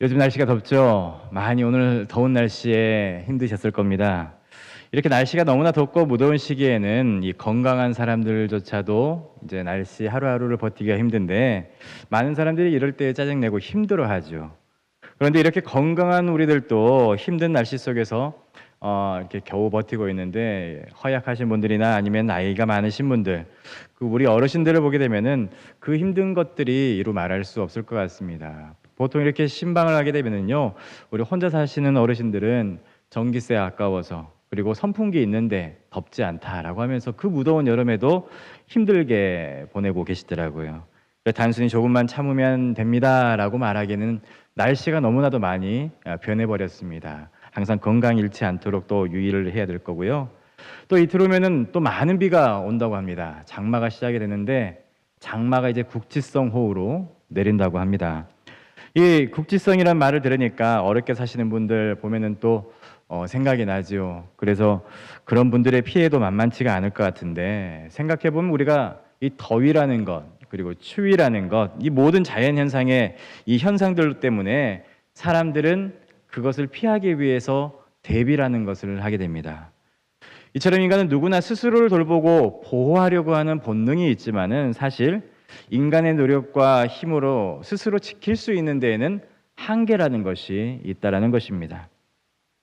요즘 날씨가 덥죠? 많이 오늘 더운 날씨에 힘드셨을 겁니다. 이렇게 날씨가 너무나 덥고 무더운 시기에는 이 건강한 사람들조차도 이제 날씨 하루하루를 버티기가 힘든데 많은 사람들이 이럴 때 짜증내고 힘들어하죠. 그런데 이렇게 건강한 우리들도 힘든 날씨 속에서 이렇게 겨우 버티고 있는데 허약하신 분들이나 아니면 나이가 많으신 분들, 그 우리 어르신들을 보게 되면은 그 힘든 것들이 이루 말할 수 없을 것 같습니다. 보통 이렇게 신방을 하게 되면은요, 우리 혼자 사시는 어르신들은 전기세 아까워서 그리고 선풍기 있는데 덥지 않다라고 하면서 그 무더운 여름에도 힘들게 보내고 계시더라고요. 단순히 조금만 참으면 됩니다라고 말하기에는 날씨가 너무나도 많이 변해버렸습니다. 항상 건강 잃지 않도록 또 유의를 해야 될 거고요. 또 이틀 후면은 또 많은 비가 온다고 합니다. 장마가 시작이 되는데 장마가 이제 국지성 호우로 내린다고 합니다. 이 국지성이란 말을 들으니까 어렵게 사시는 분들 보면은 또 생각이 나죠. 그래서 그런 분들의 피해도 만만치가 않을 것 같은데 생각해 보면 우리가 이 더위라는 것 그리고 추위라는 것, 이 모든 자연 현상의 이 현상들 때문에 사람들은 그것을 피하기 위해서 대비라는 것을 하게 됩니다. 이처럼 인간은 누구나 스스로를 돌보고 보호하려고 하는 본능이 있지만은 사실 인간의 노력과 힘으로 스스로 지킬 수 있는 데에는 한계라는 것이 있다라는 것입니다.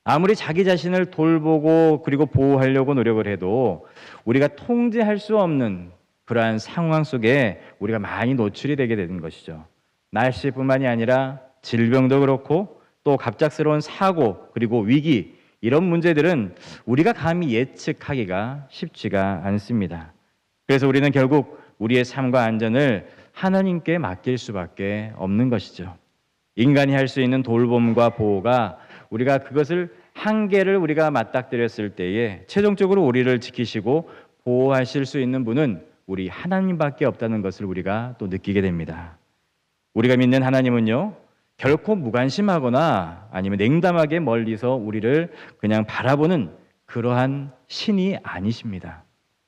아무리 자기 자신을 돌보고 그리고 보호하려고 노력을 해도 우리가 통제할 수 없는 그러한 상황 속에 우리가 많이 노출이 되게 되는 것이죠. 날씨뿐만이 아니라 질병도 그렇고 또 갑작스러운 사고 그리고 위기 이런 문제들은 우리가 감히 예측하기가 쉽지가 않습니다. 그래서 우리는 결국 우리의 삶과 안전을 하나님께 맡길 수밖에 없는 것이죠. 인간이 할 수 있는 돌봄과 보호가 우리가 그것을 한계를 우리가 맞닥뜨렸을 때에 최종적으로 우리를 지키시고 보호하실 수 있는 분은 우리 하나님밖에 없다는 것을 우리가 또 느끼게 됩니다. 우리가 믿는 하나님은요, 결코 무관심하거나 아니면 냉담하게 멀리서 우리를 그냥 바라보는 그러한 신이 아니십니다.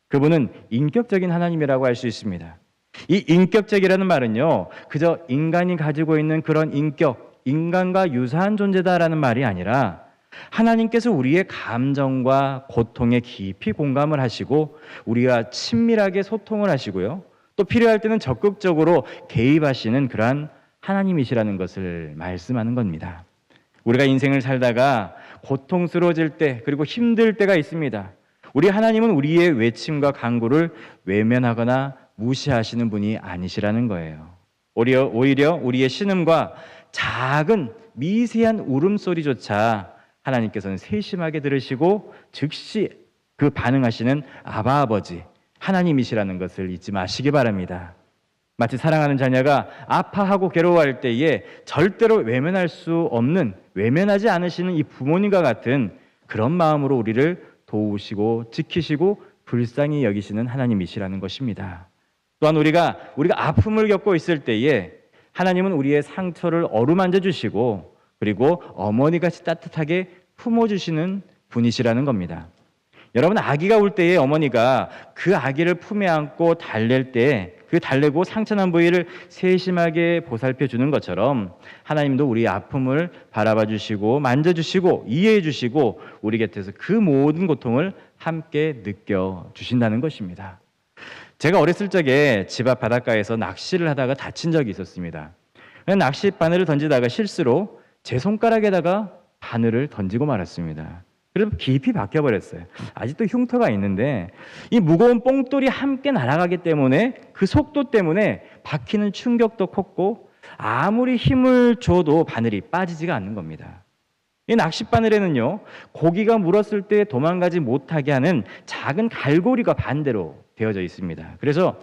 그분은 인격적인 하나님이라고 할 수 있습니다. 이 인격적이라는 말은요, 그저 인간이 가지고 있는 그런 인격, 인간과 유사한 존재다라는 말이 아니라 하나님께서 우리의 감정과 고통에 깊이 공감을 하시고 우리와 친밀하게 소통을 하시고요. 또 필요할 때는 적극적으로 개입하시는 그러한 하나님이시라는 것을 말씀하는 겁니다. 우리가 인생을 살다가 고통스러워질 때 그리고 힘들 때가 있습니다. 우리 하나님은 우리의 외침과 간구를 외면하거나 무시하시는 분이 아니시라는 거예요. 오히려 우리의 신음과 작은 미세한 울음소리조차 하나님께서는 세심하게 들으시고 즉시 그 반응하시는 아바 아버지 하나님이시라는 것을 잊지 마시기 바랍니다. 마치 사랑하는 자녀가 아파하고 괴로워할 때에 절대로 외면할 수 없는, 외면하지 않으시는 이 부모님과 같은 그런 마음으로 우리를 도우시고 지키시고 불쌍히 여기시는 하나님이시라는 것입니다. 또한 우리가 아픔을 겪고 있을 때에 하나님은 우리의 상처를 어루만져 주시고 그리고 어머니같이 따뜻하게 품어주시는 분이시라는 겁니다. 여러분, 아기가 울 때에 어머니가 그 아기를 품에 안고 달랠 때 그 달래고 상처난 부위를 세심하게 보살펴 주는 것처럼 하나님도 우리의 아픔을 바라봐 주시고 만져주시고 이해해 주시고 우리 곁에서 그 모든 고통을 함께 느껴 주신다는 것입니다. 제가 어렸을 적에 집 앞 바닷가에서 낚시를 하다가 다친 적이 있었습니다. 낚시 바늘을 던지다가 실수로 제 손가락에다가 바늘을 던지고 말았습니다. 그래서 깊이 박혀버렸어요. 아직도 흉터가 있는데 이 무거운 뽕돌이 함께 날아가기 때문에 그 속도 때문에 박히는 충격도 컸고 아무리 힘을 줘도 바늘이 빠지지가 않는 겁니다. 이 낚싯바늘에는요, 고기가 물었을 때 도망가지 못하게 하는 작은 갈고리가 반대로 되어져 있습니다. 그래서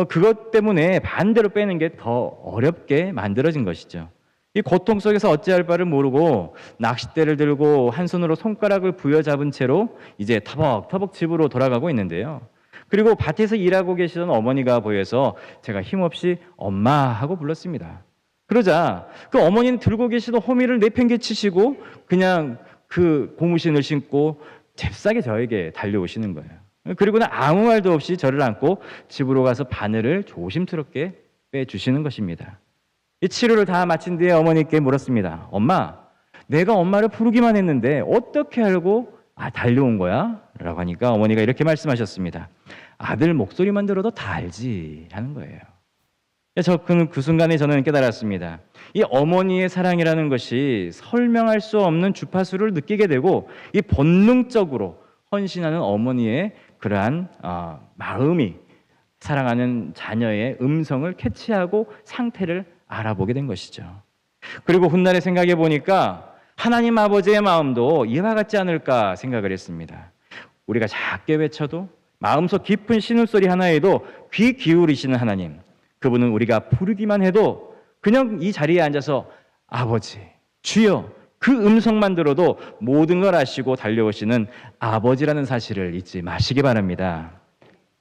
그것 때문에 반대로 빼는 게 더 어렵게 만들어진 것이죠. 이 고통 속에서 어찌할 바를 모르고 낚싯대를 들고 한 손으로 손가락을 부여잡은 채로 이제 터벅터벅 집으로 돌아가고 있는데요. 그리고 밭에서 일하고 계시던 어머니가 보여서 제가 힘없이 엄마 하고 불렀습니다. 그러자 그 어머니는 들고 계시던 호미를 내팽개치시고 그냥 그 고무신을 신고 잽싸게 저에게 달려오시는 거예요. 그리고는 아무 말도 없이 저를 안고 집으로 가서 바늘을 조심스럽게 빼주시는 것입니다. 이 치료를 다 마친 뒤에 어머니께 물었습니다. 엄마, 내가 엄마를 부르기만 했는데 어떻게 알고 달려온 거야? 라고 하니까 어머니가 이렇게 말씀하셨습니다. 아들 목소리만 들어도 다 알지 하는 거예요. 그 순간에 저는 깨달았습니다. 이 어머니의 사랑이라는 것이 설명할 수 없는 주파수를 느끼게 되고 이 본능적으로 헌신하는 어머니의 그러한 마음이 사랑하는 자녀의 음성을 캐치하고 상태를 알아보게 된 것이죠. 그리고 훗날에 생각해 보니까 하나님 아버지의 마음도 이와 같지 않을까 생각을 했습니다. 우리가 작게 외쳐도 마음속 깊은 신음소리 하나에도 귀 기울이시는 하나님, 그분은 우리가 부르기만 해도 그냥 이 자리에 앉아서 아버지, 주여, 그 음성만 들어도 모든 걸 아시고 달려오시는 아버지라는 사실을 잊지 마시기 바랍니다.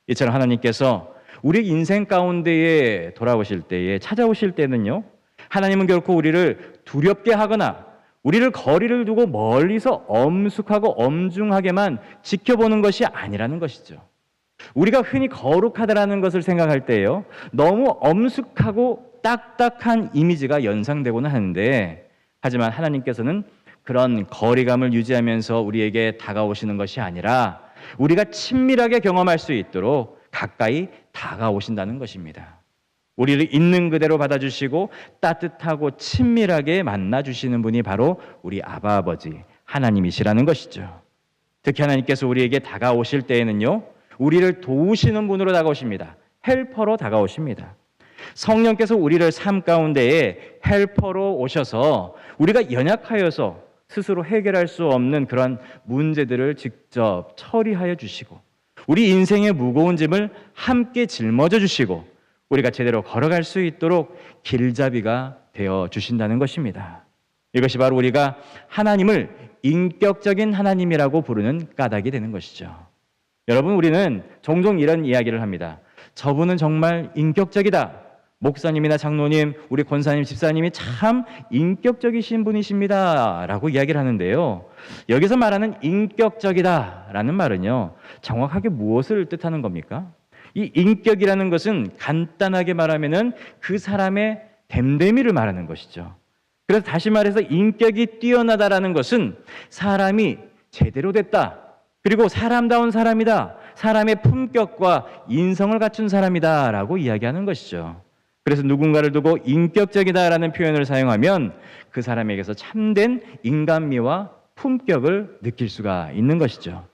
이처럼 하나님께서 우리 인생 가운데에 돌아오실 때에 찾아오실 때는요, 하나님은 결코 우리를 두렵게 하거나 우리를 거리를 두고 멀리서 엄숙하고 엄중하게만 지켜보는 것이 아니라는 것이죠. 우리가 흔히 거룩하다라는 것을 생각할 때요, 너무 엄숙하고 딱딱한 이미지가 연상되고는 하는데, 하지만 하나님께서는 그런 거리감을 유지하면서 우리에게 다가오시는 것이 아니라 우리가 친밀하게 경험할 수 있도록 가까이 다가오신다는 것입니다. 우리를 있는 그대로 받아주시고 따뜻하고 친밀하게 만나주시는 분이 바로 우리 아바 아버지 하나님이시라는 것이죠. 특히 하나님께서 우리에게 다가오실 때에는요, 우리를 도우시는 분으로 다가오십니다. 헬퍼로 다가오십니다. 성령께서 우리를 삶 가운데에 헬퍼로 오셔서 우리가 연약하여서 스스로 해결할 수 없는 그런 문제들을 직접 처리하여 주시고 우리 인생의 무거운 짐을 함께 짊어져 주시고 우리가 제대로 걸어갈 수 있도록 길잡이가 되어 주신다는 것입니다. 이것이 바로 우리가 하나님을 인격적인 하나님이라고 부르는 까닭이 되는 것이죠. 여러분, 우리는 종종 이런 이야기를 합니다. 저분은 정말 인격적이다. 목사님이나 장로님, 우리 권사님, 집사님이 참 인격적이신 분이십니다 라고 이야기를 하는데요, 여기서 말하는 인격적이다 라는 말은요, 정확하게 무엇을 뜻하는 겁니까? 이 인격이라는 것은 간단하게 말하면은 그 사람의 됨됨이를 말하는 것이죠. 그래서 다시 말해서 인격이 뛰어나다라는 것은 사람이 제대로 됐다, 그리고 사람다운 사람이다, 사람의 품격과 인성을 갖춘 사람이다 라고 이야기하는 것이죠. 그래서 누군가를 두고 인격적이다라는 표현을 사용하면 그 사람에게서 참된 인간미와 품격을 느낄 수가 있는 것이죠.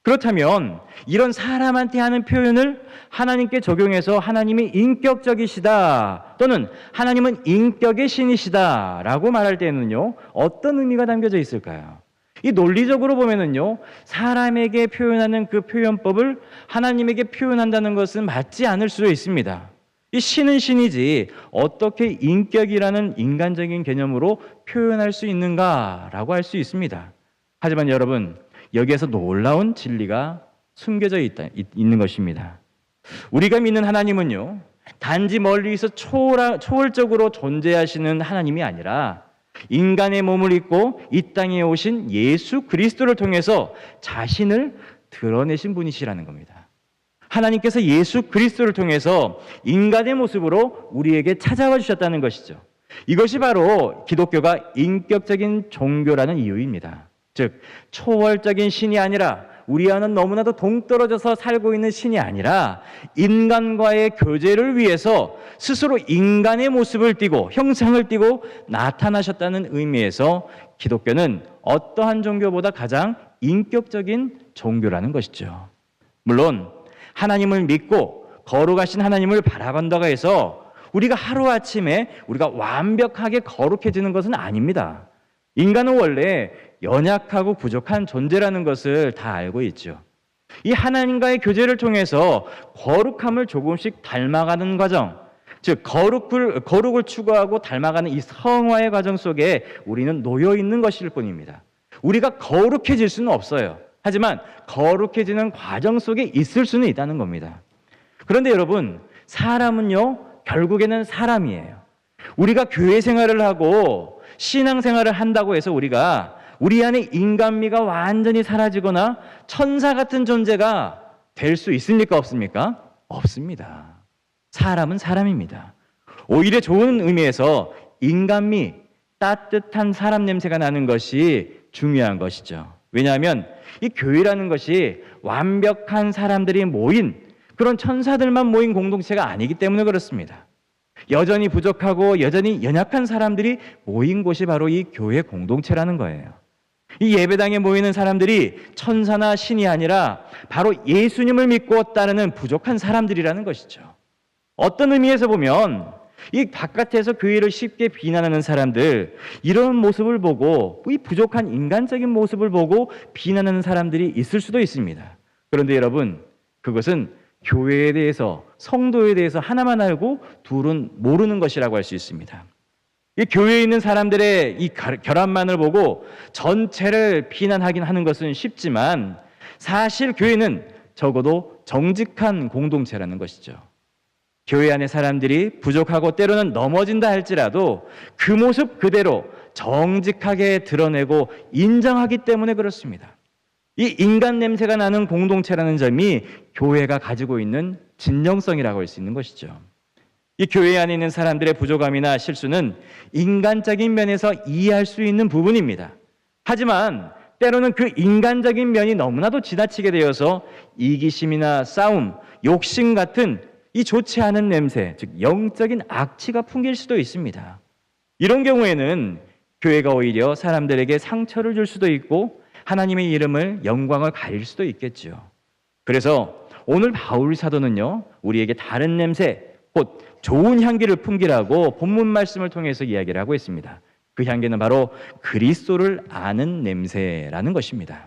그렇다면 이런 사람한테 하는 표현을 하나님께 적용해서 하나님이 인격적이시다 또는 하나님은 인격의 신이시다 라고 말할 때는요, 어떤 의미가 담겨져 있을까요? 이 논리적으로 보면은요, 사람에게 표현하는 그 표현법을 하나님에게 표현한다는 것은 맞지 않을 수도 있습니다. 이 신은 신이지 어떻게 인격이라는 인간적인 개념으로 표현할 수 있는가라고 할 수 있습니다. 하지만 여러분, 여기에서 놀라운 진리가 숨겨져 있는 것입니다. 우리가 믿는 하나님은요, 단지 멀리서 초월적으로 존재하시는 하나님이 아니라 인간의 몸을 입고 이 땅에 오신 예수 그리스도를 통해서 자신을 드러내신 분이시라는 겁니다. 하나님께서 예수 그리스도를 통해서 인간의 모습으로 우리에게 찾아와 주셨다는 것이죠. 이것이 바로 기독교가 인격적인 종교라는 이유입니다. 즉, 초월적인 신이 아니라 우리와는 너무나도 동떨어져서 살고 있는 신이 아니라 인간과의 교제를 위해서 스스로 인간의 모습을 띠고 형상을 띠고 나타나셨다는 의미에서 기독교는 어떠한 종교보다 가장 인격적인 종교라는 것이죠. 물론 하나님을 믿고 거룩하신 하나님을 바라본다고 해서 우리가 하루아침에 우리가 완벽하게 거룩해지는 것은 아닙니다. 인간은 원래 연약하고 부족한 존재라는 것을 다 알고 있죠. 이 하나님과의 교제를 통해서 거룩함을 조금씩 닮아가는 과정, 즉 거룩을 추구하고 닮아가는 이 성화의 과정 속에 우리는 놓여 있는 것일 뿐입니다. 우리가 거룩해질 수는 없어요. 하지만 거룩해지는 과정 속에 있을 수는 있다는 겁니다. 그런데 여러분, 사람은요, 결국에는 사람이에요. 우리가 교회 생활을 하고 신앙 생활을 한다고 해서 우리가 우리 안에 인간미가 완전히 사라지거나 천사 같은 존재가 될 수 있습니까? 없습니까? 없습니다. 사람은 사람입니다. 오히려 좋은 의미에서 인간미, 따뜻한 사람 냄새가 나는 것이 중요한 것이죠. 왜냐하면 이 교회라는 것이 완벽한 사람들이 모인 그런 천사들만 모인 공동체가 아니기 때문에 그렇습니다. 여전히 부족하고 여전히 연약한 사람들이 모인 곳이 바로 이 교회 공동체라는 거예요. 이 예배당에 모이는 사람들이 천사나 신이 아니라 바로 예수님을 믿고 따르는 부족한 사람들이라는 것이죠. 어떤 의미에서 보면 이 바깥에서 교회를 쉽게 비난하는 사람들, 이런 모습을 보고 이 부족한 인간적인 모습을 보고 비난하는 사람들이 있을 수도 있습니다. 그런데 여러분, 그것은 교회에 대해서, 성도에 대해서 하나만 알고 둘은 모르는 것이라고 할 수 있습니다. 이 교회에 있는 사람들의 이 결함만을 보고 전체를 비난하긴 하는 것은 쉽지만 사실 교회는 적어도 정직한 공동체라는 것이죠. 교회 안의 사람들이 부족하고 때로는 넘어진다 할지라도 그 모습 그대로 정직하게 드러내고 인정하기 때문에 그렇습니다. 이 인간 냄새가 나는 공동체라는 점이 교회가 가지고 있는 진정성이라고 할 수 있는 것이죠. 이 교회 안에 있는 사람들의 부족함이나 실수는 인간적인 면에서 이해할 수 있는 부분입니다. 하지만 때로는 그 인간적인 면이 너무나도 지나치게 되어서 이기심이나 싸움, 욕심 같은 이 좋지 않은 냄새, 즉 영적인 악취가 풍길 수도 있습니다. 이런 경우에는 교회가 오히려 사람들에게 상처를 줄 수도 있고 하나님의 이름을, 영광을 가릴 수도 있겠죠. 그래서 오늘 바울 사도는요, 우리에게 다른 냄새, 곧 좋은 향기를 풍기라고 본문 말씀을 통해서 이야기를 하고 있습니다. 그 향기는 바로 그리스도를 아는 냄새라는 것입니다.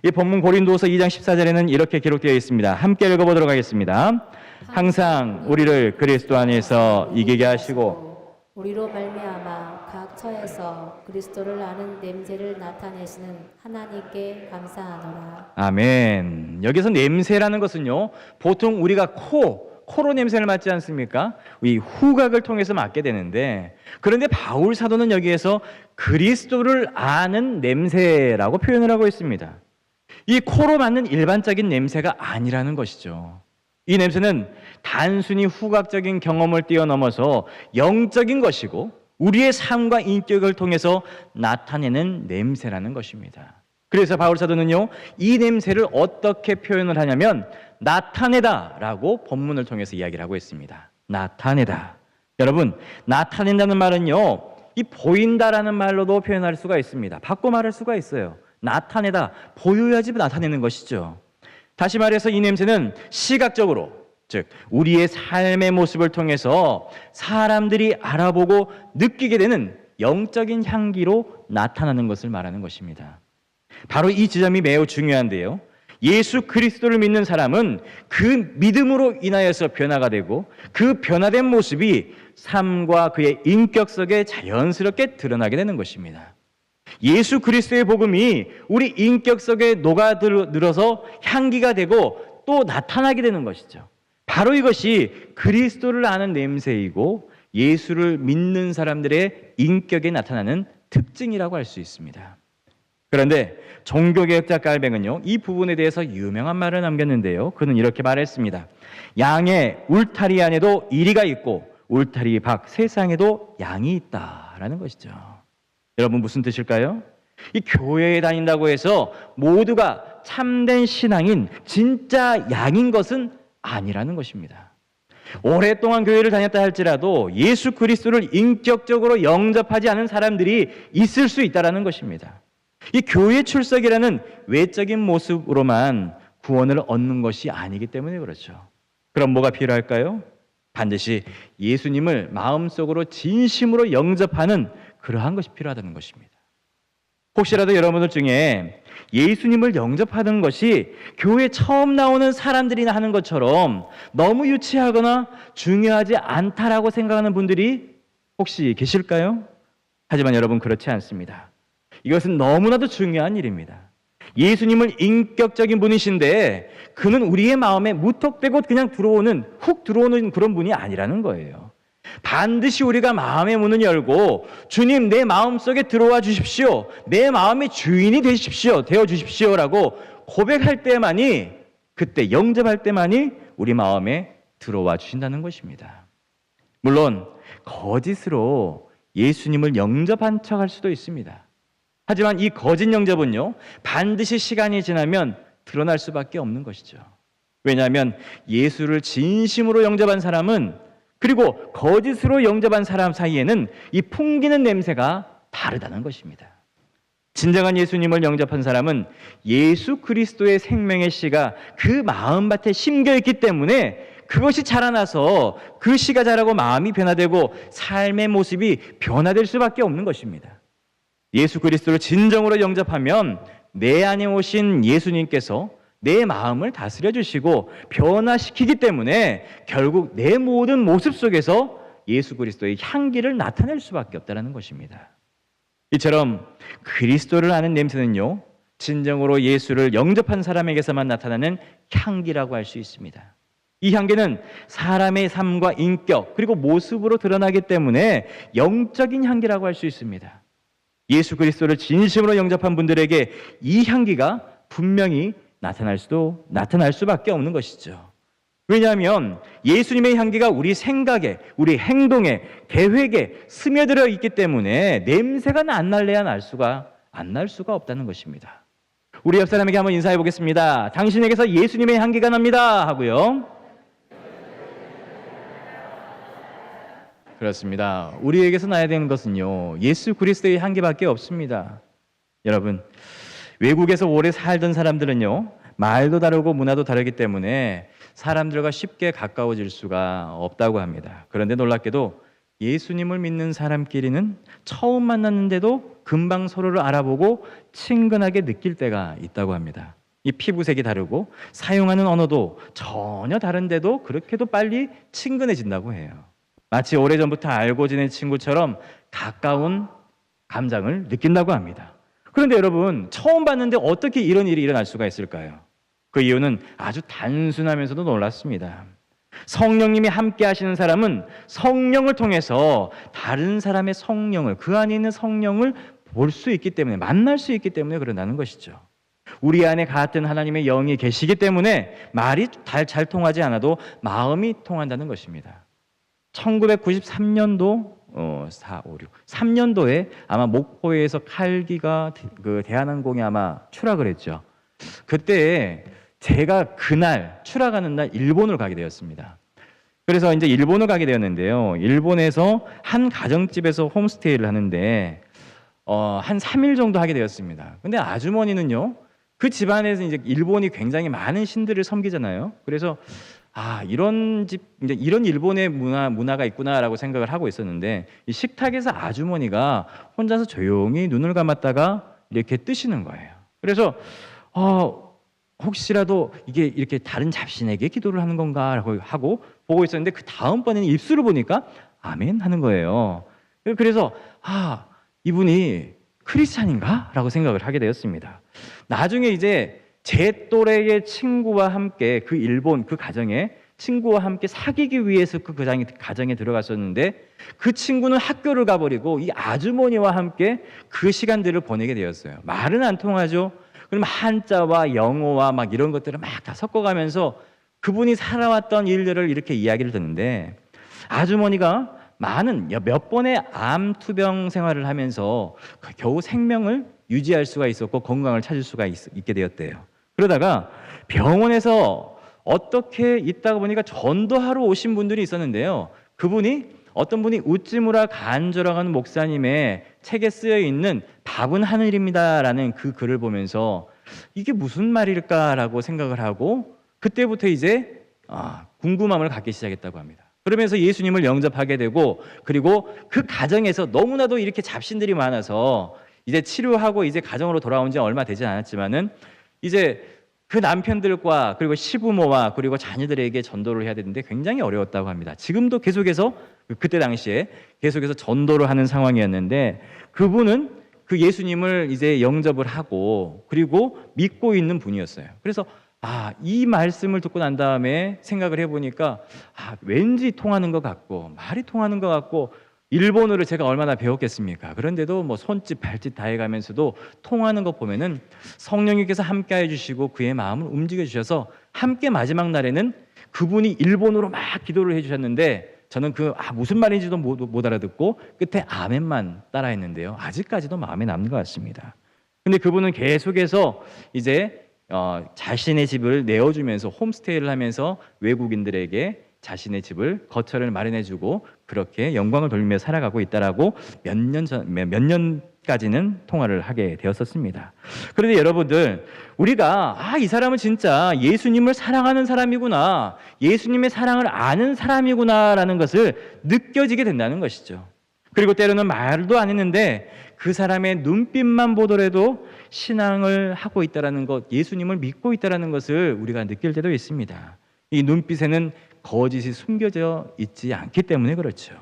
이 본문 고린도서 2장 14절에는 이렇게 기록되어 있습니다. 함께 읽어보도록 하겠습니다. 항상 우리를 그리스도 안에서 이기게 하시고 우리로 말미암아 각 처에서 그리스도를 아는 냄새를 나타내시는 하나님께 감사하노라. 아멘. 여기서 냄새라는 것은요, 보통 우리가 코로 냄새를 맡지 않습니까? 이 후각을 통해서 맡게 되는데, 그런데 바울 사도는 여기에서 그리스도를 아는 냄새라고 표현을 하고 있습니다. 이 코로 맡는 일반적인 냄새가 아니라는 것이죠. 이 냄새는 단순히 후각적인 경험을 뛰어넘어서 영적인 것이고 우리의 삶과 인격을 통해서 나타내는 냄새라는 것입니다. 그래서 바울 사도는요, 이 냄새를 어떻게 표현을 하냐면 나타내다라고 본문을 통해서 이야기를 하고 있습니다. 나타내다. 여러분, 나타낸다는 말은요, 이 보인다라는 말로도 표현할 수가 있습니다. 바꿔 말할 수가 있어요. 나타내다, 보여야지 나타내는 것이죠. 다시 말해서 이 냄새는 시각적으로, 즉 우리의 삶의 모습을 통해서 사람들이 알아보고 느끼게 되는 영적인 향기로 나타나는 것을 말하는 것입니다. 바로 이 지점이 매우 중요한데요, 예수 그리스도를 믿는 사람은 그 믿음으로 인하여서 변화가 되고 그 변화된 모습이 삶과 그의 인격 속에 자연스럽게 드러나게 되는 것입니다. 예수 그리스도의 복음이 우리 인격 속에 녹아들어서 향기가 되고 또 나타나게 되는 것이죠. 바로 이것이 그리스도를 아는 냄새이고 예수를 믿는 사람들의 인격에 나타나는 특징이라고 할 수 있습니다. 그런데 종교개혁자 깔뱅은요, 이 부분에 대해서 유명한 말을 남겼는데요, 그는 이렇게 말했습니다. 양의 울타리 안에도 이리가 있고 울타리 밖 세상에도 양이 있다라는 것이죠. 여러분, 무슨 뜻일까요? 이 교회에 다닌다고 해서 모두가 참된 신앙인 진짜 양인 것은 아니라는 것입니다. 오랫동안 교회를 다녔다 할지라도 예수 그리스도를 인격적으로 영접하지 않은 사람들이 있을 수 있다는 것입니다. 이 교회 출석이라는 외적인 모습으로만 구원을 얻는 것이 아니기 때문에 그렇죠. 그럼 뭐가 필요할까요? 반드시 예수님을 마음속으로 진심으로 영접하는 그러한 것이 필요하다는 것입니다. 혹시라도 여러분들 중에 예수님을 영접하는 것이 교회 처음 나오는 사람들이나 하는 것처럼 너무 유치하거나 중요하지 않다라고 생각하는 분들이 혹시 계실까요? 하지만 여러분, 그렇지 않습니다. 이것은 너무나도 중요한 일입니다. 예수님을 인격적인 분이신데 그는 우리의 마음에 무턱대고 그냥 훅 들어오는 그런 분이 아니라는 거예요. 반드시 우리가 마음의 문을 열고 주님, 내 마음속에 들어와 주십시오, 내 마음의 주인이 되어 주십시오라고 고백할 때만이, 그때 영접할 때만이 우리 마음에 들어와 주신다는 것입니다. 물론 거짓으로 예수님을 영접한 척할 수도 있습니다. 하지만 이 거짓 영접은요, 반드시 시간이 지나면 드러날 수밖에 없는 것이죠. 왜냐하면 예수를 진심으로 영접한 사람은, 그리고 거짓으로 영접한 사람 사이에는 이 풍기는 냄새가 다르다는 것입니다. 진정한 예수님을 영접한 사람은 예수 그리스도의 생명의 씨가 그 마음밭에 심겨있기 때문에 그것이 자라나서 그 씨가 자라고 마음이 변화되고 삶의 모습이 변화될 수밖에 없는 것입니다. 예수 그리스도를 진정으로 영접하면 내 안에 오신 예수님께서 내 마음을 다스려 주시고 변화시키기 때문에 결국 내 모든 모습 속에서 예수 그리스도의 향기를 나타낼 수밖에 없다는 것입니다. 이처럼 그리스도를 아는 냄새는요, 진정으로 예수를 영접한 사람에게서만 나타나는 향기라고 할 수 있습니다. 이 향기는 사람의 삶과 인격 그리고 모습으로 드러나기 때문에 영적인 향기라고 할 수 있습니다. 예수 그리스도를 진심으로 영접한 분들에게 이 향기가 분명히 나타날 수밖에 없는 것이죠. 왜냐하면 예수님의 향기가 우리 생각에, 우리 행동에, 계획에 스며들어 있기 때문에 냄새가 안 날래야 안 날 수가 없다는 것입니다. 우리 옆 사람에게 한번 인사해 보겠습니다. 당신에게서 예수님의 향기가 납니다 하고요. 그렇습니다. 우리에게서 나야 되는 것은요, 예수 그리스도의 향기밖에 없습니다. 여러분, 외국에서 오래 살던 사람들은요, 말도 다르고 문화도 다르기 때문에 사람들과 쉽게 가까워질 수가 없다고 합니다. 그런데 놀랍게도 예수님을 믿는 사람끼리는 처음 만났는데도 금방 서로를 알아보고 친근하게 느낄 때가 있다고 합니다. 이 피부색이 다르고 사용하는 언어도 전혀 다른데도 그렇게도 빨리 친근해진다고 해요. 마치 오래전부터 알고 지낸 친구처럼 가까운 감정을 느낀다고 합니다. 그런데 여러분, 처음 봤는데 어떻게 이런 일이 일어날 수가 있을까요? 그 이유는 아주 단순하면서도 놀랍습니다. 성령님이 함께 하시는 사람은 성령을 통해서 다른 사람의 성령을, 그 안에 있는 성령을 볼 수 있기 때문에, 만날 수 있기 때문에 그런다는 것이죠. 우리 안에 같은 하나님의 영이 계시기 때문에 말이 잘 통하지 않아도 마음이 통한다는 것입니다. 1993년도 3년도에 아마 목포에서 칼기가 그 대한항공이 아마 추락을 했죠. 그때 제가 그날 추락하는 날 일본을 가게 되었습니다. 그래서 이제 일본을 가게 되었는데요. 일본에서 한 가정집에서 홈스테이를 하는데 한 3일 정도 하게 되었습니다. 근데 아주머니는요, 그 집안에서 이제 일본이 굉장히 많은 신들을 섬기잖아요. 그래서 이런 집, 이제 이런 일본의 문화가 있구나라고 생각을 하고 있었는데, 이 식탁에서 아주머니가 혼자서 조용히 눈을 감았다가 이렇게 뜨시는 거예요. 그래서 혹시라도 이게 이렇게 다른 잡신에게 기도를 하는 건가라고 하고 보고 있었는데, 그 다음번에는 입술을 보니까 아멘 하는 거예요. 그래서 이분이 크리스찬인가? 라고 생각을 하게 되었습니다. 나중에 이제 제 또래의 친구와 함께 그 일본 그 가정에 친구와 함께 사귀기 위해서 그 가정에 들어갔었는데, 그 친구는 학교를 가버리고 이 아주머니와 함께 그 시간들을 보내게 되었어요. 말은 안 통하죠. 그럼 한자와 영어와 막 이런 것들을 막 다 섞어가면서 그분이 살아왔던 일들을 이렇게 이야기를 듣는데, 아주머니가 몇 번의 암 투병 생활을 하면서 겨우 생명을 유지할 수가 있었고 건강을 찾을 수가 있게 되었대요. 그러다가 병원에서 어떻게 있다가 보니까 전도하러 오신 분들이 있었는데요. 그분이 어떤 분이 우찌무라 간조라는 목사님의 책에 쓰여 있는 답은 하늘입니다라는 그 글을 보면서 이게 무슨 말일까라고 생각을 하고, 그때부터 이제 궁금함을 갖기 시작했다고 합니다. 그러면서 예수님을 영접하게 되고, 그리고 그 가정에서 너무나도 이렇게 잡신들이 많아서 이제 치료하고 이제 가정으로 돌아온 지 얼마 되지 않았지만은 이제 그 남편들과 그리고 시부모와 그리고 자녀들에게 전도를 해야 되는데 굉장히 어려웠다고 합니다. 지금도 계속해서 그때 당시에 계속해서 전도를 하는 상황이었는데, 그분은 그 예수님을 이제 영접을 하고 그리고 믿고 있는 분이었어요. 그래서 이 말씀을 듣고 난 다음에 생각을 해보니까 왠지 통하는 것 같고 말이 통하는 것 같고, 일본어를 제가 얼마나 배웠겠습니까? 그런데도 뭐 손짓 발짓 다 해가면서도 통하는 거 보면은 성령님께서 함께 해주시고 그의 마음을 움직여 주셔서 함께 마지막 날에는 그분이 일본어로 막 기도를 해주셨는데, 저는 무슨 말인지도 못 알아듣고 끝에 아멘만 따라했는데요. 아직까지도 마음에 남는 것 같습니다. 근데 그분은 계속해서 이제 자신의 집을 내어주면서 홈스테이를 하면서 외국인들에게 자신의 집을 거처를 마련해주고 그렇게 영광을 돌리며 살아가고 있다라고 몇 년까지는 통화를 하게 되었었습니다. 그런데 여러분들, 우리가 이 사람은 진짜 예수님을 사랑하는 사람이구나, 예수님의 사랑을 아는 사람이구나라는 것을 느껴지게 된다는 것이죠. 그리고 때로는 말도 안 했는데 그 사람의 눈빛만 보더라도 신앙을 하고 있다라는 것, 예수님을 믿고 있다라는 것을 우리가 느낄 때도 있습니다. 이 눈빛에는 거짓이 숨겨져 있지 않기 때문에 그렇죠.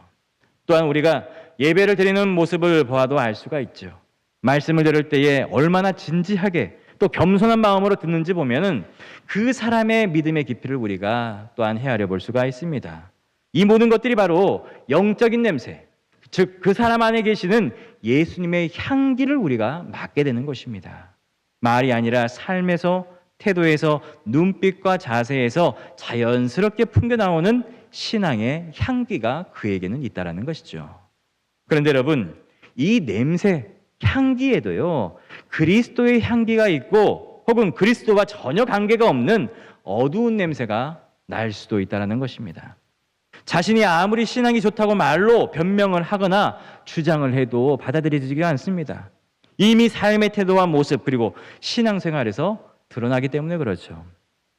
또한 우리가 예배를 드리는 모습을 보아도 알 수가 있죠. 말씀을 들을 때에 얼마나 진지하게 또 겸손한 마음으로 듣는지 보면은 그 사람의 믿음의 깊이를 우리가 또한 헤아려 볼 수가 있습니다. 이 모든 것들이 바로 영적인 냄새, 즉 그 사람 안에 계시는 예수님의 향기를 우리가 맡게 되는 것입니다. 말이 아니라 삶에서, 태도에서, 눈빛과 자세에서 자연스럽게 풍겨나오는 신앙의 향기가 그에게는 있다라는 것이죠. 그런데 여러분, 이 냄새, 향기에도요, 그리스도의 향기가 있고 혹은 그리스도와 전혀 관계가 없는 어두운 냄새가 날 수도 있다라는 것입니다. 자신이 아무리 신앙이 좋다고 말로 변명을 하거나 주장을 해도 받아들여지지가 않습니다. 이미 삶의 태도와 모습 그리고 신앙생활에서 드러나기 때문에 그렇죠.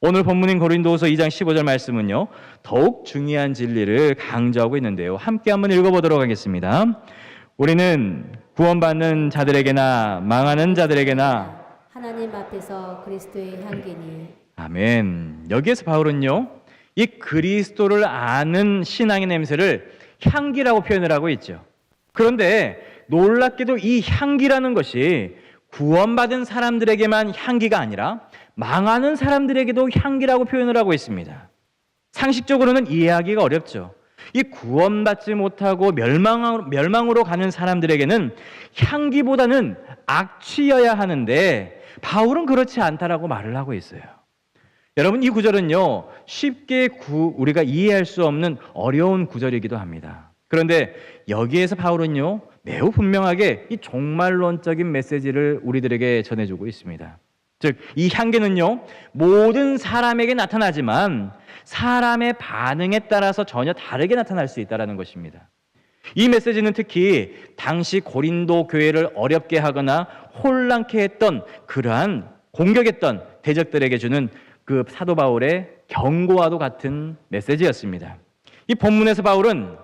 오늘 본문인 고린도후서 2장 15절 말씀은요, 더욱 중요한 진리를 강조하고 있는데요. 함께 한번 읽어보도록 하겠습니다. 우리는 구원받는 자들에게나 망하는 자들에게나 하나님 앞에서 그리스도의 향기니. 아멘. 여기에서 바울은요, 이 그리스도를 아는 신앙의 냄새를 향기라고 표현을 하고 있죠. 그런데 놀랍게도 이 향기라는 것이 구원받은 사람들에게만 향기가 아니라 망하는 사람들에게도 향기라고 표현을 하고 있습니다. 상식적으로는 이해하기가 어렵죠. 이 구원받지 못하고 멸망으로 가는 사람들에게는 향기보다는 악취여야 하는데 바울은 그렇지 않다라고 말을 하고 있어요. 여러분, 이 구절은요, 쉽게 우리가 이해할 수 없는 어려운 구절이기도 합니다. 그런데 여기에서 바울은요, 매우 분명하게 이 종말론적인 메시지를 우리들에게 전해주고 있습니다. 즉, 이 향기는요, 모든 사람에게 나타나지만 사람의 반응에 따라서 전혀 다르게 나타날 수 있다는 것입니다. 이 메시지는 특히 당시 고린도 교회를 어렵게 하거나 혼란케 했던 그러한 공격했던 대적들에게 주는 그 사도 바울의 경고와도 같은 메시지였습니다. 이 본문에서 바울은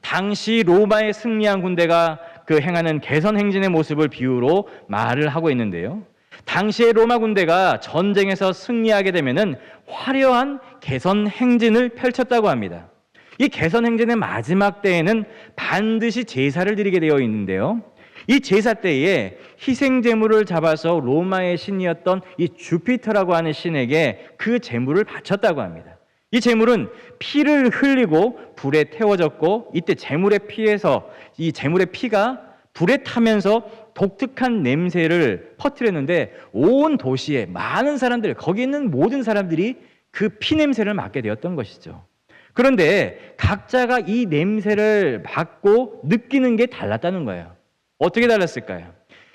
당시 로마에 승리한 군대가 그 행하는 개선 행진의 모습을 비유로 말을 하고 있는데요. 당시의 로마 군대가 전쟁에서 승리하게 되면은 화려한 개선 행진을 펼쳤다고 합니다. 이 개선 행진의 마지막 때에는 반드시 제사를 드리게 되어 있는데요. 이 제사 때에 희생 제물을 잡아서 로마의 신이었던 이 주피터라고 하는 신에게 그 제물을 바쳤다고 합니다. 이 제물은 피를 흘리고 불에 태워졌고, 이때 제물의 피가 불에 타면서 독특한 냄새를 퍼뜨렸는데 온 도시에 많은 사람들, 거기 있는 모든 사람들이 그 피 냄새를 맡게 되었던 것이죠. 그런데 각자가 이 냄새를 맡고 느끼는 게 달랐다는 거예요. 어떻게 달랐을까요?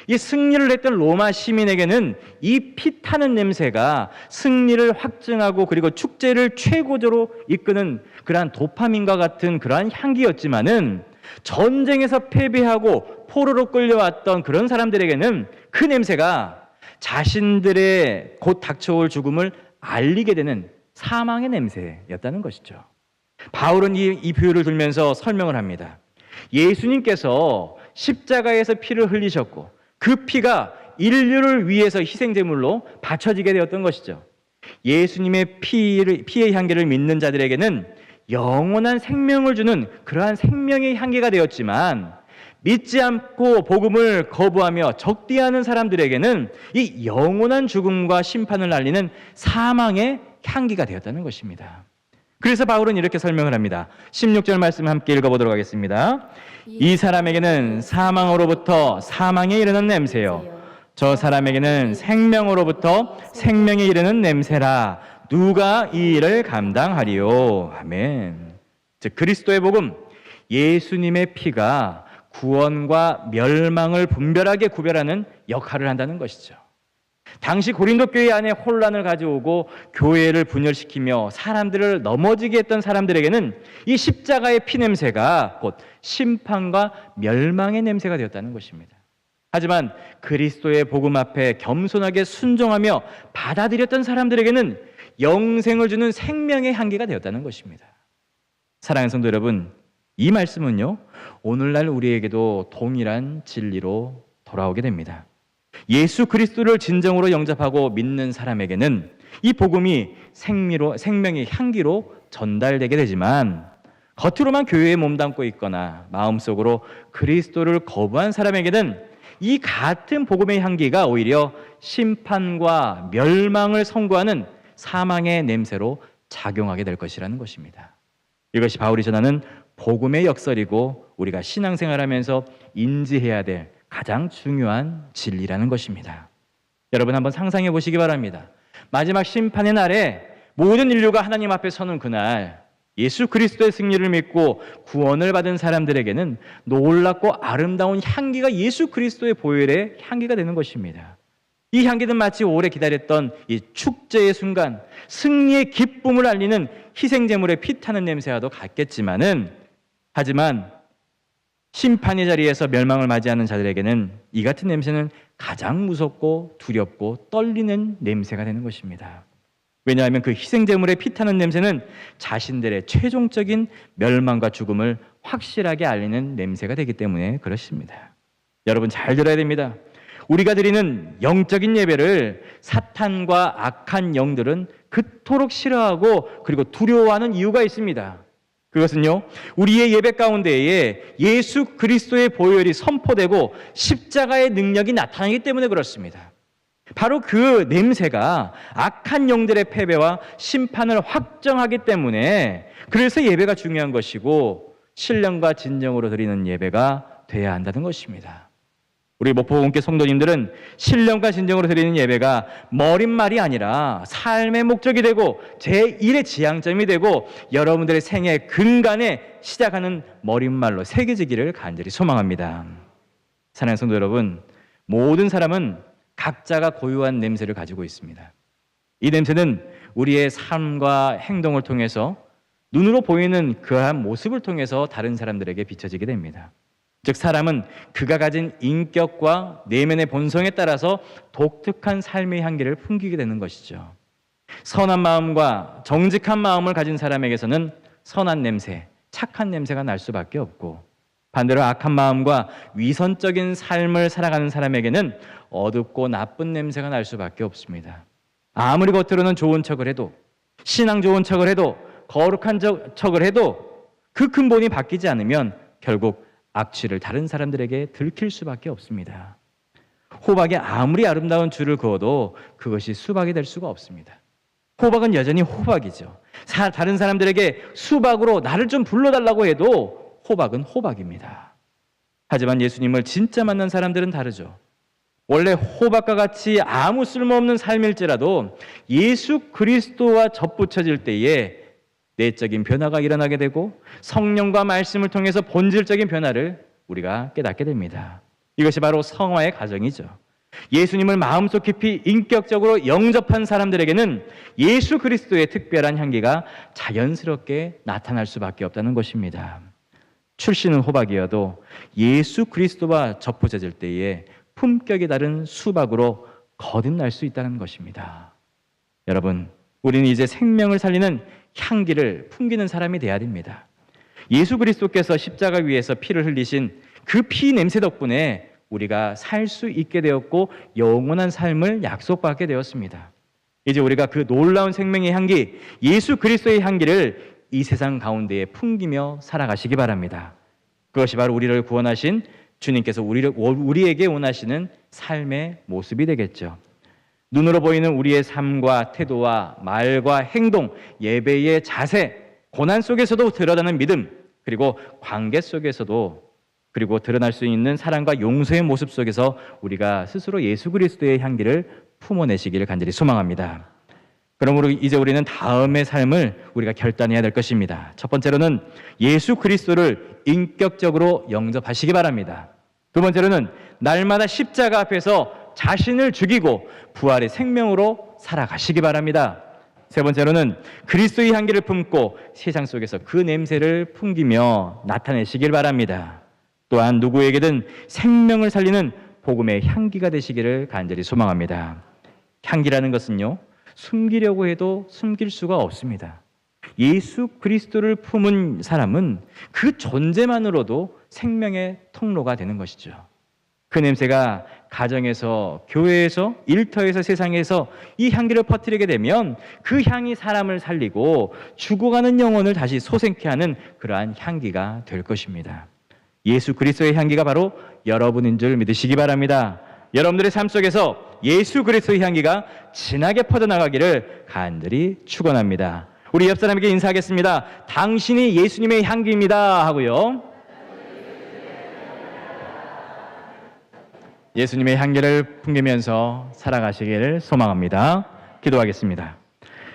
이 승리를 했던 로마 시민에게는 이 피 타는 냄새가 승리를 확증하고 그리고 축제를 최고조로 이끄는 그러한 도파민과 같은 그러한 향기였지만은, 전쟁에서 패배하고 포로로 끌려왔던 그런 사람들에게는 그 냄새가 자신들의 곧 닥쳐올 죽음을 알리게 되는 사망의 냄새였다는 것이죠. 바울은 이 비유를 들면서 설명을 합니다. 예수님께서 십자가에서 피를 흘리셨고 그 피가 인류를 위해서 희생제물로 바쳐지게 되었던 것이죠. 예수님의 피의 향기를 믿는 자들에게는 영원한 생명을 주는 그러한 생명의 향기가 되었지만, 믿지 않고 복음을 거부하며 적대하는 사람들에게는 이 영원한 죽음과 심판을 알리는 사망의 향기가 되었다는 것입니다. 그래서 바울은 이렇게 설명을 합니다. 16절 말씀 함께 읽어보도록 하겠습니다. 이 사람에게는 사망으로부터 사망에 이르는 냄새요, 저 사람에게는 생명으로부터 생명에 이르는 냄새라. 누가 이 일을 감당하리요? 아멘. 즉 그리스도의 복음, 예수님의 피가 구원과 멸망을 분별하게 구별하는 역할을 한다는 것이죠. 당시 고린도 교회 안에 혼란을 가져오고 교회를 분열시키며 사람들을 넘어지게 했던 사람들에게는 이 십자가의 피 냄새가 곧 심판과 멸망의 냄새가 되었다는 것입니다. 하지만 그리스도의 복음 앞에 겸손하게 순종하며 받아들였던 사람들에게는 영생을 주는 생명의 향기가 되었다는 것입니다. 사랑하는 성도 여러분, 이 말씀은요, 오늘날 우리에게도 동일한 진리로 돌아오게 됩니다. 예수 그리스도를 진정으로 영접하고 믿는 사람에게는 이 복음이 생명의 향기로 전달되게 되지만, 겉으로만 교회에 몸담고 있거나 마음속으로 그리스도를 거부한 사람에게는 이 같은 복음의 향기가 오히려 심판과 멸망을 선고하는 사망의 냄새로 작용하게 될 것이라는 것입니다. 이것이 바울이 전하는 복음의 역설이고 우리가 신앙생활하면서 인지해야 될 가장 중요한 진리라는 것입니다. 여러분 한번 상상해 보시기 바랍니다. 마지막 심판의 날에 모든 인류가 하나님 앞에 서는 그날, 예수 그리스도의 승리를 믿고 구원을 받은 사람들에게는 놀랍고 아름다운 향기가 예수 그리스도의 보혈의 향기가 되는 것입니다. 이 향기는 마치 오래 기다렸던 이 축제의 순간, 승리의 기쁨을 알리는 희생제물의 피 타는 냄새와도 같겠지만은, 하지만 심판의 자리에서 멸망을 맞이하는 자들에게는 이 같은 냄새는 가장 무섭고 두렵고 떨리는 냄새가 되는 것입니다. 왜냐하면 그 희생제물의 피 타는 냄새는 자신들의 최종적인 멸망과 죽음을 확실하게 알리는 냄새가 되기 때문에 그렇습니다. 여러분 잘 들어야 됩니다. 우리가 드리는 영적인 예배를 사탄과 악한 영들은 그토록 싫어하고 그리고 두려워하는 이유가 있습니다. 그것은요, 우리의 예배 가운데에 예수 그리스도의 보혈이 선포되고 십자가의 능력이 나타나기 때문에 그렇습니다. 바로 그 냄새가 악한 영들의 패배와 심판을 확정하기 때문에, 그래서 예배가 중요한 것이고 신령과 진정으로 드리는 예배가 돼야 한다는 것입니다. 우리 목포공개 성도님들은 신령과 진정으로 드리는 예배가 머릿말이 아니라 삶의 목적이 되고 제1의 지향점이 되고 여러분들의 생애 근간에 시작하는 머릿말로 새겨지기를 간절히 소망합니다. 사랑하는 성도 여러분, 모든 사람은 각자가 고유한 냄새를 가지고 있습니다. 이 냄새는 우리의 삶과 행동을 통해서 눈으로 보이는 그러한 모습을 통해서 다른 사람들에게 비춰지게 됩니다. 즉 사람은 그가 가진 인격과 내면의 본성에 따라서 독특한 삶의 향기를 풍기게 되는 것이죠. 선한 마음과 정직한 마음을 가진 사람에게서는 선한 냄새, 착한 냄새가 날 수밖에 없고, 반대로 악한 마음과 위선적인 삶을 살아가는 사람에게는 어둡고 나쁜 냄새가 날 수밖에 없습니다. 아무리 겉으로는 좋은 척을 해도, 신앙 좋은 척을 해도, 거룩한 척을 해도 그 근본이 바뀌지 않으면 결국 악취를 다른 사람들에게 들킬 수밖에 없습니다. 호박에 아무리 아름다운 줄을 그어도 그것이 수박이 될 수가 없습니다. 호박은 여전히 호박이죠. 다른 사람들에게 수박으로 나를 좀 불러달라고 해도 호박은 호박입니다. 하지만 예수님을 진짜 만난 사람들은 다르죠. 원래 호박과 같이 아무 쓸모없는 삶일지라도 예수 그리스도와 접붙여질 때에 내적인 변화가 일어나게 되고 성령과 말씀을 통해서 본질적인 변화를 우리가 깨닫게 됩니다. 이것이 바로 성화의 과정이죠. 예수님을 마음속 깊이 인격적으로 영접한 사람들에게는 예수 그리스도의 특별한 향기가 자연스럽게 나타날 수밖에 없다는 것입니다. 출신은 호박이어도 예수 그리스도와 접붙여질 때에 품격이 다른 수박으로 거듭날 수 있다는 것입니다. 여러분, 우리는 이제 생명을 살리는 향기를 풍기는 사람이 되어야 됩니다. 예수 그리스도께서 십자가 위에서 피를 흘리신 그 피 냄새 덕분에 우리가 살 수 있게 되었고 영원한 삶을 약속받게 되었습니다. 이제 우리가 그 놀라운 생명의 향기, 예수 그리스도의 향기를 이 세상 가운데에 풍기며 살아가시기 바랍니다. 그것이 바로 우리를 구원하신 주님께서 우리에게 원하시는 삶의 모습이 되겠죠. 눈으로 보이는 우리의 삶과 태도와 말과 행동, 예배의 자세, 고난 속에서도 드러나는 믿음, 그리고 관계 속에서도, 그리고 드러날 수 있는 사랑과 용서의 모습 속에서 우리가 스스로 예수 그리스도의 향기를 품어내시기를 간절히 소망합니다. 그러므로 이제 우리는 다음의 삶을 우리가 결단해야 될 것입니다. 첫 번째로는 예수 그리스도를 인격적으로 영접하시기 바랍니다. 두 번째로는 날마다 십자가 앞에서 자신을 죽이고 부활의 생명으로 살아가시기 바랍니다. 세 번째로는 그리스도의 향기를 품고 세상 속에서 그 냄새를 풍기며 나타내시길 바랍니다. 또한 누구에게든 생명을 살리는 복음의 향기가 되시기를 간절히 소망합니다. 향기라는 것은요, 숨기려고 해도 숨길 수가 없습니다. 예수 그리스도를 품은 사람은 그 존재만으로도 생명의 통로가 되는 것이죠. 그 냄새가 가정에서, 교회에서, 일터에서, 세상에서 이 향기를 퍼뜨리게 되면 그 향이 사람을 살리고 죽어가는 영혼을 다시 소생케 하는 그러한 향기가 될 것입니다. 예수 그리스도의 향기가 바로 여러분인 줄 믿으시기 바랍니다. 여러분들의 삶 속에서 예수 그리스도의 향기가 진하게 퍼져나가기를 간절히 축원합니다. 우리 옆 사람에게 인사하겠습니다. 당신이 예수님의 향기입니다 하고요. 예수님의 향기를 풍기면서 살아가시기를 소망합니다. 기도하겠습니다.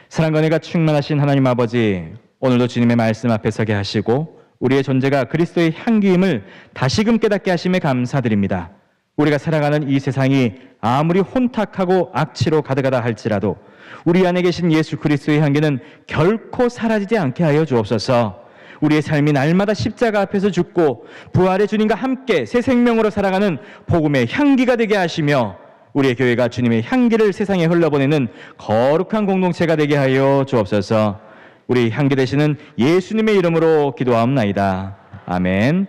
사랑과 은혜가 충만하신 하나님 아버지, 오늘도 주님의 말씀 앞에 서게 하시고 우리의 존재가 그리스도의 향기임을 다시금 깨닫게 하심에 감사드립니다. 우리가 살아가는 이 세상이 아무리 혼탁하고 악취로 가득하다 할지라도 우리 안에 계신 예수 그리스도의 향기는 결코 사라지지 않게 하여 주옵소서. 우리의 삶이 날마다 십자가 앞에서 죽고 부활의 주님과 함께 새 생명으로 살아가는 복음의 향기가 되게 하시며 우리의 교회가 주님의 향기를 세상에 흘러보내는 거룩한 공동체가 되게 하여 주옵소서. 우리 향기 되시는 예수님의 이름으로 기도하옵나이다. 아멘.